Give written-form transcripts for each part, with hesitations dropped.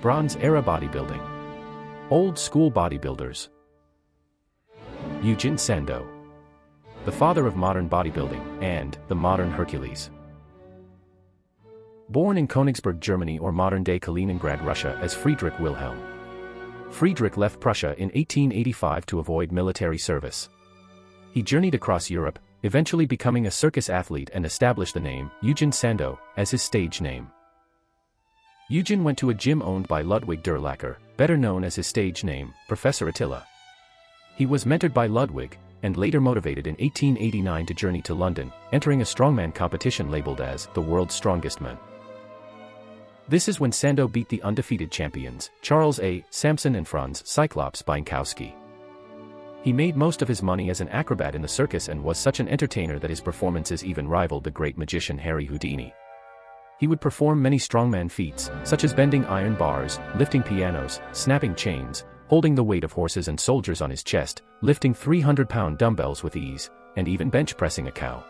Bronze Era Bodybuilding. Old School Bodybuilders. Eugen Sandow. The father of modern bodybuilding, and the modern Hercules. Born in Königsberg, Germany or modern-day Kaliningrad, Russia as Friedrich Wilhelm. Friedrich left Prussia in 1885 to avoid military service. He journeyed across Europe, eventually becoming a circus athlete and established the name Eugen Sandow as his stage name. Eugen went to a gym owned by Ludwig Durlacher, better known as his stage name, Professor Attila. He was mentored by Ludwig, and later motivated in 1889 to journey to London, entering a strongman competition labeled as the World's Strongest Man. This is when Sandow beat the undefeated champions, Charles A. Sampson and Franz Cyclops Bienkowski. He made most of his money as an acrobat in the circus and was such an entertainer that his performances even rivaled the great magician Harry Houdini. He would perform many strongman feats, such as bending iron bars, lifting pianos, snapping chains, holding the weight of horses and soldiers on his chest, lifting 300-pound dumbbells with ease, and even bench pressing a cow.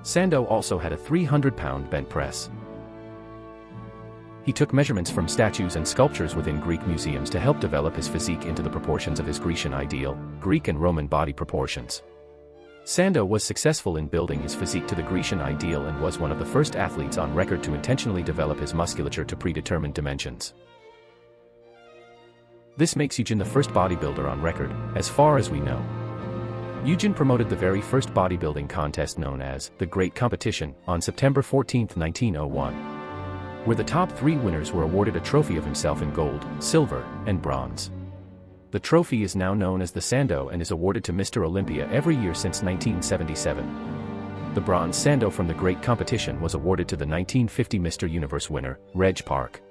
Sandow also had a 300-pound bench press. He took measurements from statues and sculptures within Greek museums to help develop his physique into the proportions of his Grecian ideal, Greek and Roman body proportions. Sandow was successful in building his physique to the Grecian ideal and was one of the first athletes on record to intentionally develop his musculature to predetermined dimensions. This makes Eugen the first bodybuilder on record, as far as we know. Eugen promoted the very first bodybuilding contest known as the Great Competition on September 14, 1901. Where the top 3 winners were awarded a trophy of himself in gold, silver, and bronze. The trophy is now known as the Sandow and is awarded to Mr. Olympia every year since 1977. The bronze Sandow from the Great Competition was awarded to the 1950 Mr. Universe winner, Reg Park.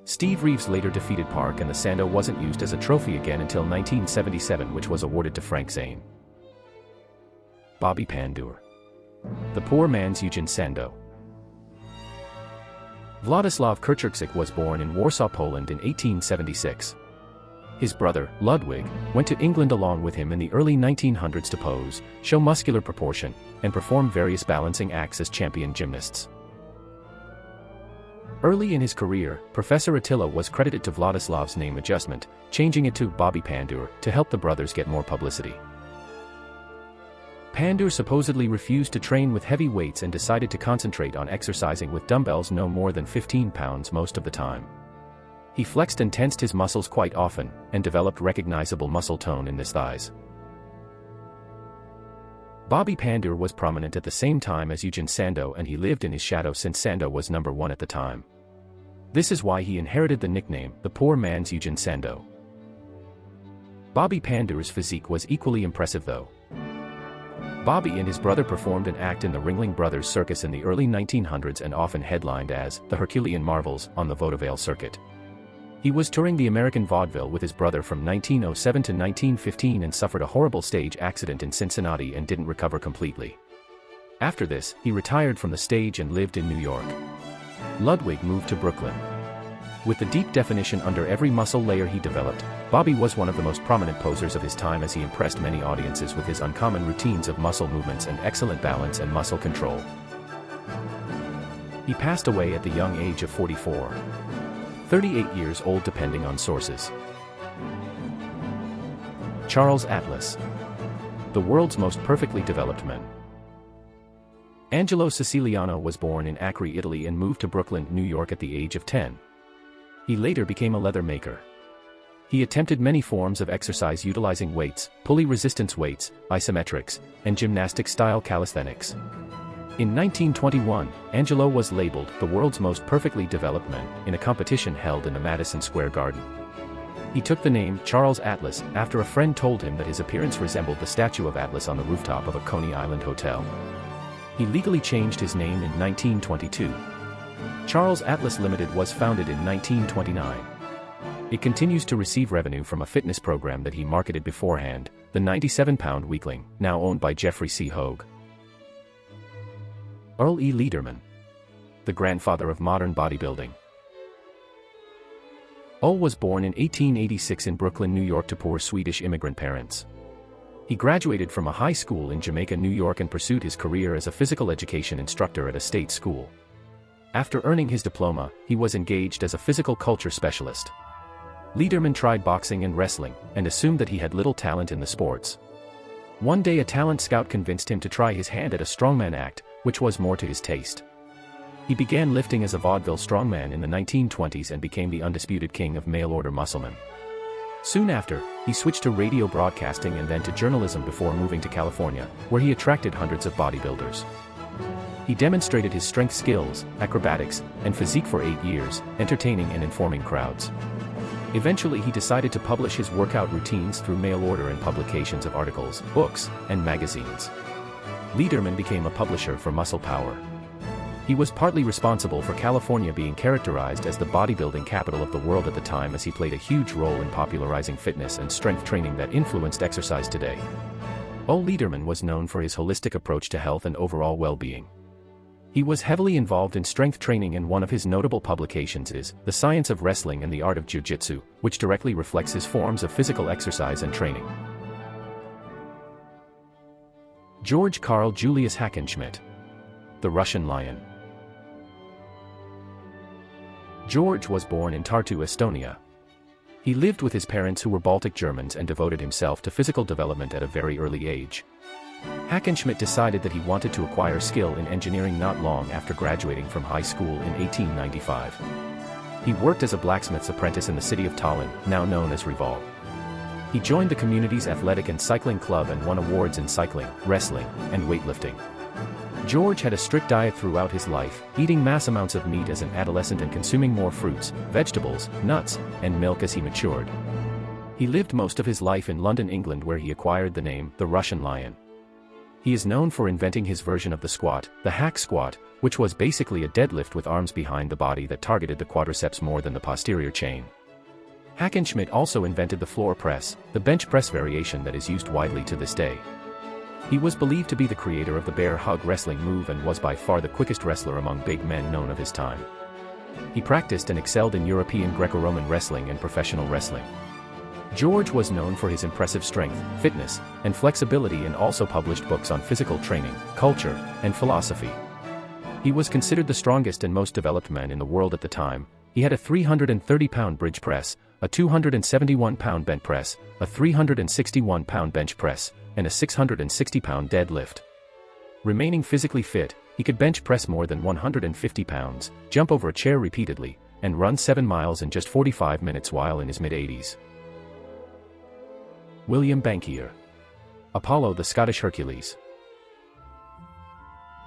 Steve Reeves later defeated Park and the Sandow wasn't used as a trophy again until 1977, which was awarded to Frank Zane. Bobby Pandur. The poor man's Eugen Sandow. Władysław Kurczak was born in Warsaw, Poland in 1876. His brother, Ludwig, went to England along with him in the early 1900s to pose, show muscular proportion, and perform various balancing acts as champion gymnasts. Early in his career, Professor Attila was credited to Władysław's name adjustment, changing it to Bobby Pandur to help the brothers get more publicity. Pandur supposedly refused to train with heavy weights and decided to concentrate on exercising with dumbbells no more than 15 pounds most of the time. He flexed and tensed his muscles quite often, and developed recognizable muscle tone in his thighs. Bobby Pandur was prominent at the same time as Eugen Sandow, and he lived in his shadow since Sandow was number 1 at the time. This is why he inherited the nickname, the poor man's Eugen Sandow. Bobby Pandur's physique was equally impressive though. Bobby and his brother performed an act in the Ringling Brothers Circus in the early 1900s and often headlined as the Herculean Marvels on the vaudeville circuit. He was touring the American vaudeville with his brother from 1907 to 1915 and suffered a horrible stage accident in Cincinnati and didn't recover completely. After this, he retired from the stage and lived in New York. Ludwig moved to Brooklyn. With the deep definition under every muscle layer he developed, Bobby was one of the most prominent posers of his time as he impressed many audiences with his uncommon routines of muscle movements and excellent balance and muscle control. He passed away at the young age of 44. 38 years old depending on sources. Charles Atlas. The world's most perfectly developed man. Angelo Siciliano was born in Acre, Italy and moved to Brooklyn, New York at the age of 10. He later became a leather maker. He attempted many forms of exercise utilizing weights, pulley resistance weights, isometrics, and gymnastic-style calisthenics. In 1921, Angelo was labeled the world's most perfectly developed man in a competition held in the Madison Square Garden. He took the name Charles Atlas after a friend told him that his appearance resembled the statue of Atlas on the rooftop of a Coney Island hotel. He legally changed his name in 1922. Charles Atlas Limited was founded in 1929. It continues to receive revenue from a fitness program that he marketed beforehand, the 97-pound weakling, now owned by Jeffrey C. Hogue. Earl E. Lederman. The grandfather of modern bodybuilding. Earl was born in 1886 in Brooklyn, New York to poor Swedish immigrant parents. He graduated from a high school in Jamaica, New York and pursued his career as a physical education instructor at a state school. After earning his diploma, he was engaged as a physical culture specialist. Lederman tried boxing and wrestling, and assumed that he had little talent in the sports. One day a talent scout convinced him to try his hand at a strongman act, which was more to his taste. He began lifting as a vaudeville strongman in the 1920s and became the undisputed king of mail-order musclemen. Soon after, he switched to radio broadcasting and then to journalism before moving to California, where he attracted hundreds of bodybuilders. He demonstrated his strength skills, acrobatics, and physique for 8 years, entertaining and informing crowds. Eventually he decided to publish his workout routines through mail order in publications of articles, books, and magazines. Lederman became a publisher for Muscle Power. He was partly responsible for California being characterized as the bodybuilding capital of the world at the time, as he played a huge role in popularizing fitness and strength training that influenced exercise today. Lederman was known for his holistic approach to health and overall well-being. He was heavily involved in strength training, and one of his notable publications is The Science of Wrestling and the Art of Jiu-Jitsu, which directly reflects his forms of physical exercise and training. George Karl Julius Hackenschmidt, the Russian Lion. George was born in Tartu, Estonia. He lived with his parents, who were Baltic Germans, and devoted himself to physical development at a very early age. Hackenschmidt decided that he wanted to acquire skill in engineering not long after graduating from high school in 1895. He worked as a blacksmith's apprentice in the city of Tallinn, now known as Reval. He joined the community's athletic and cycling club and won awards in cycling, wrestling, and weightlifting. George had a strict diet throughout his life, eating mass amounts of meat as an adolescent and consuming more fruits, vegetables, nuts, and milk as he matured. He lived most of his life in London, England, where he acquired the name, the Russian Lion. He is known for inventing his version of the squat, the hack squat, which was basically a deadlift with arms behind the body that targeted the quadriceps more than the posterior chain. Hackenschmidt also invented the floor press, the bench press variation that is used widely to this day. He was believed to be the creator of the bear hug wrestling move and was by far the quickest wrestler among big men known of his time. He practiced and excelled in European Greco-Roman wrestling and professional wrestling. George was known for his impressive strength, fitness, and flexibility, and also published books on physical training, culture, and philosophy. He was considered the strongest and most developed man in the world at the time. He had a 330-pound bridge press, a 271-pound bent press, a 361-pound bench press, and a 660-pound deadlift. Remaining physically fit, he could bench press more than 150 pounds, jump over a chair repeatedly, and run 7 miles in just 45 minutes while in his mid-80s. William Bankier. Apollo the Scottish Hercules.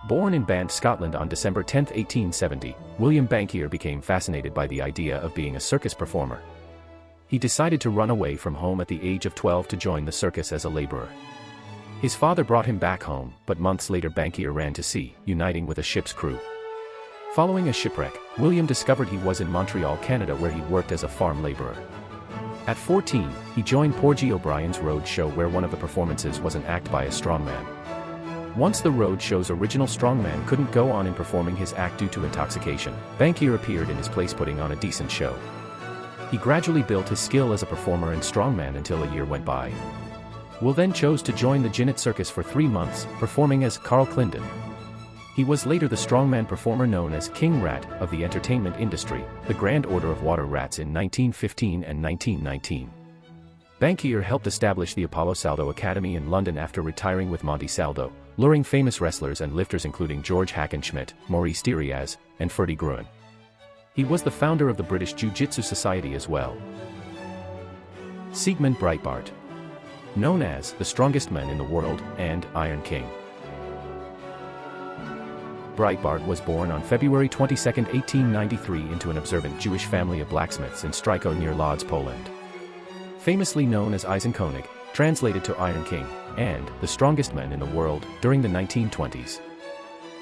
Born in Banff, Scotland on December 10, 1870, William Bankier became fascinated by the idea of being a circus performer. He decided to run away from home at the age of 12 to join the circus as a laborer. His father brought him back home, but months later Bankier ran to sea, uniting with a ship's crew. Following a shipwreck, William discovered he was in Montreal, Canada, where he worked as a farm laborer. At 14, he joined Porgy O'Brien's Road Show, where one of the performances was an act by a strongman. Once the Road Show's original strongman couldn't go on in performing his act due to intoxication, Bankier appeared in his place, putting on a decent show. He gradually built his skill as a performer and strongman until a year went by. Will then chose to join the Ginnet Circus for 3 months, performing as Carl Clendon. He was later the strongman performer known as King Rat of the entertainment industry, the Grand Order of Water Rats, in 1915 and 1919. Bankier helped establish the Apollo Saldo Academy in London after retiring with Monty Saldo, luring famous wrestlers and lifters including George Hackenschmidt, Maurice Diaz, and Ferdy Gruen. He was the founder of the British Jiu-Jitsu Society as well. Siegmund Breitbart. Known as the strongest man in the world and Iron King. Breitbart was born on February 22, 1893 into an observant Jewish family of blacksmiths in Stryko near Lodz, Poland. Famously known as Eisenkönig, translated to Iron King, and the strongest man in the world, during the 1920s.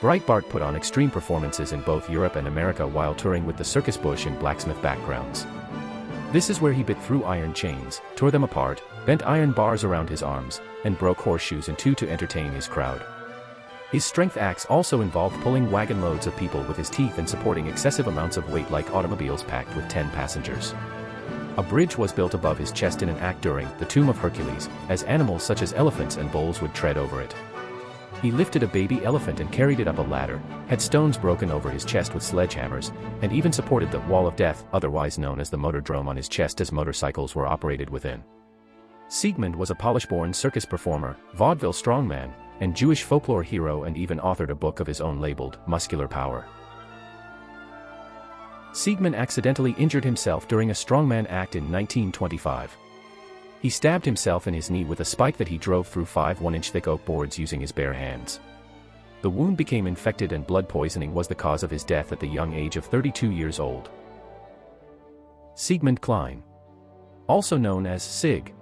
Breitbart put on extreme performances in both Europe and America while touring with the circus bush in blacksmith backgrounds. This is where he bit through iron chains, tore them apart, bent iron bars around his arms, and broke horseshoes in two to entertain his crowd. His strength acts also involved pulling wagon loads of people with his teeth and supporting excessive amounts of weight like automobiles packed with 10 passengers. A bridge was built above his chest in an act during the Tomb of Hercules, as animals such as elephants and bulls would tread over it. He lifted a baby elephant and carried it up a ladder, had stones broken over his chest with sledgehammers, and even supported the wall of death, otherwise known as the motordrome, on his chest as motorcycles were operated within. Siegmund was a Polish-born circus performer, vaudeville strongman, and Jewish folklore hero, and even authored a book of his own labeled Muscular Power. Siegmund accidentally injured himself during a strongman act in 1925. He stabbed himself in his knee with a spike that he drove through 5 1-inch thick oak boards using his bare hands. The wound became infected and blood poisoning was the cause of his death at the young age of 32 years old. Siegmund Klein, also known as Sig.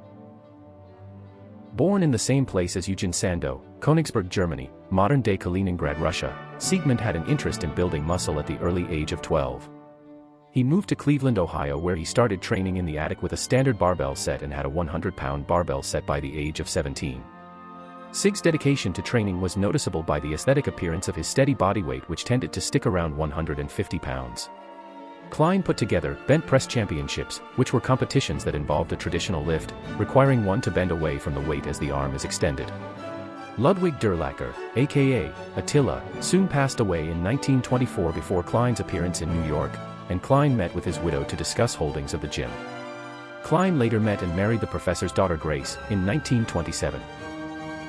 Born in the same place as Eugen Sandow, Königsberg, Germany, modern-day Kaliningrad, Russia, Siegmund had an interest in building muscle at the early age of 12. He moved to Cleveland, Ohio, where he started training in the attic with a standard barbell set and had a 100-pound barbell set by the age of 17. Sig's dedication to training was noticeable by the aesthetic appearance of his steady body weight, which tended to stick around 150 pounds. Klein put together bent press championships, which were competitions that involved a traditional lift, requiring one to bend away from the weight as the arm is extended. Ludwig Durlacher, aka Attila, soon passed away in 1924 before Klein's appearance in New York, and Klein met with his widow to discuss holdings of the gym. Klein later met and married the professor's daughter Grace in 1927.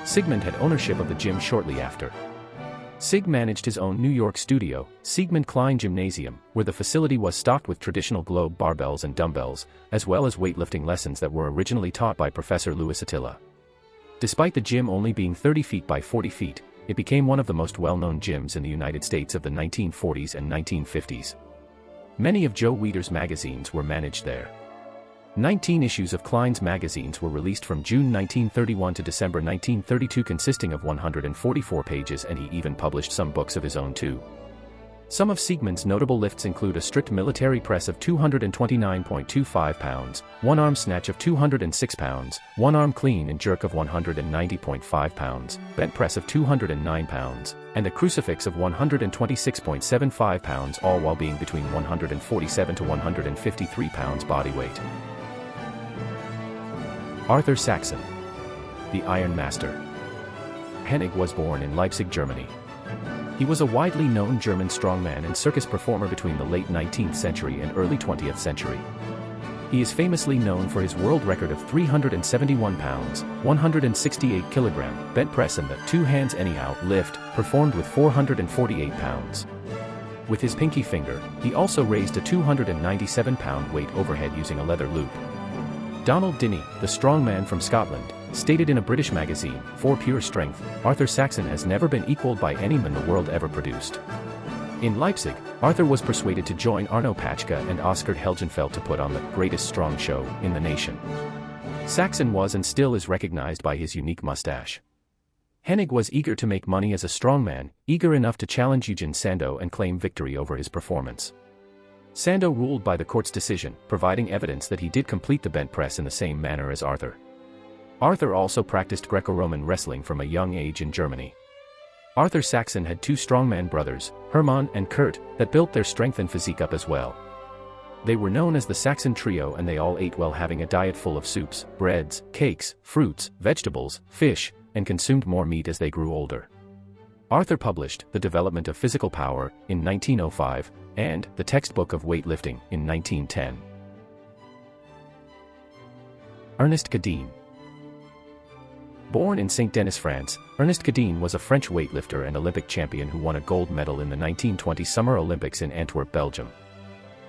Siegmund had ownership of the gym shortly after. Sig managed his own New York studio, Siegmund Klein Gymnasium, where the facility was stocked with traditional globe barbells and dumbbells, as well as weightlifting lessons that were originally taught by Professor Louis Attila. Despite the gym only being 30 feet by 40 feet, it became one of the most well-known gyms in the United States of the 1940s and 1950s. Many of Joe Weider's magazines were managed there. 19 issues of Klein's magazines were released from June 1931 to December 1932, consisting of 144 pages, and he even published some books of his own too. Some of Siegmund's notable lifts include a strict military press of 229.25 pounds, one arm snatch of 206 pounds, one arm clean and jerk of 190.5 pounds, bent press of 209 pounds, and a crucifix of 126.75 pounds, all while being between 147 to 153 pounds body weight. Arthur Saxon, the Iron Master. Hennig was born in Leipzig, Germany. He was a widely known German strongman and circus performer between the late 19th century and early 20th century. He is famously known for his world record of 371 pounds, 168 kilogram bent press and the 2 hands anyhow lift, performed with 448 pounds. With his pinky finger, he also raised a 297-pound weight overhead using a leather loop. Donald Dinny, the strongman from Scotland, stated in a British magazine, "For pure strength, Arthur Saxon has never been equaled by any man the world ever produced." In Leipzig, Arthur was persuaded to join Arno Pachka and Oskar Helgenfeld to put on the greatest strong show in the nation. Saxon was and still is recognized by his unique mustache. Hennig was eager to make money as a strongman, eager enough to challenge Eugen Sandow and claim victory over his performance. Sandow ruled by the court's decision, providing evidence that he did complete the bent press in the same manner as Arthur. Arthur also practiced Greco-Roman wrestling from a young age in Germany. Arthur Saxon had 2 strongman brothers, Hermann and Kurt, that built their strength and physique up as well. They were known as the Saxon Trio, and they all ate well, having a diet full of soups, breads, cakes, fruits, vegetables, fish, and consumed more meat as they grew older. Arthur published The Development of Physical Power in 1905, and The Textbook of Weightlifting in 1910. Ernest Cadine. Born in Saint-Denis, France, Ernest Cadine was a French weightlifter and Olympic champion who won a gold medal in the 1920 Summer Olympics in Antwerp, Belgium.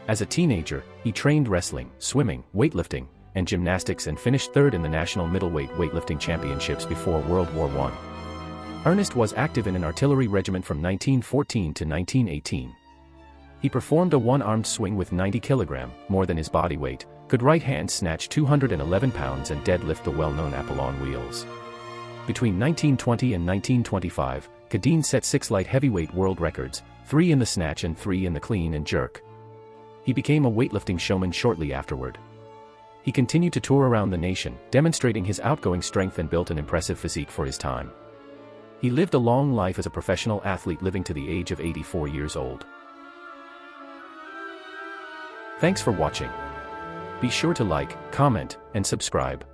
As a teenager, he trained wrestling, swimming, weightlifting, and gymnastics and finished 3rd in the National Middleweight Weightlifting Championships before World War I. Ernest was active in an artillery regiment from 1914 to 1918. He performed a one-armed swing with 90 kg, more than his body weight, could right-hand snatch 211 pounds and deadlift the well-known Apollon wheels. Between 1920 and 1925, Cadine set 6 light heavyweight world records, 3 in the snatch and 3 in the clean and jerk. He became a weightlifting showman shortly afterward. He continued to tour around the nation, demonstrating his outgoing strength and built an impressive physique for his time. He lived a long life as a professional athlete, living to the age of 84 years old. Thanks for watching. Be sure to like, comment, and subscribe.